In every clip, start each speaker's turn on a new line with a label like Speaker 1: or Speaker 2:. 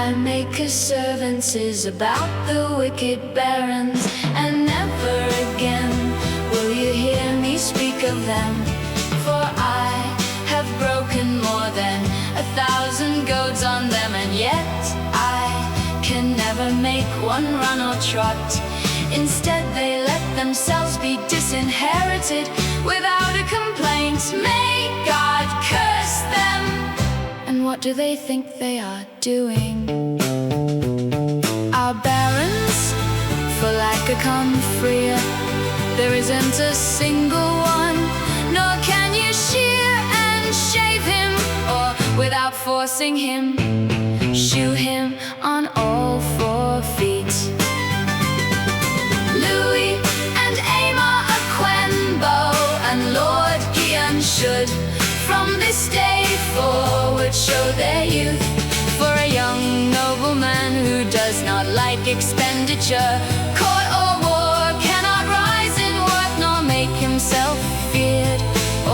Speaker 1: I make a servants is about the wicked barons, and never again will you hear me speak of them. For I have broken more than 1,000 goads on them, and yet I can never make one run or trot. Instead they let themselves be disinherited without a complaint. May God curse them! And what do they think they are doing? Our barons, for lack of comfrey, there isn't a single one. Nor can you shear and shave him, or without forcing him, shoe him on all 4 feet. Louis and Amar Aquembo and Lord Guion should from this day forward show their youth. For a young nobleman who does not like expenditure, court or war, cannot rise in worth nor make himself feared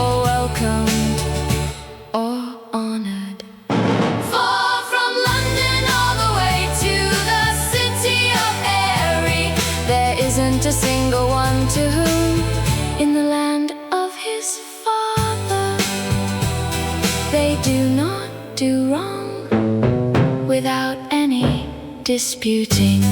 Speaker 1: or welcomed or honored. For from London all the way to the city of Erie, there isn't a single one to whom, in the land of his father, they do not do wrong without any disputing.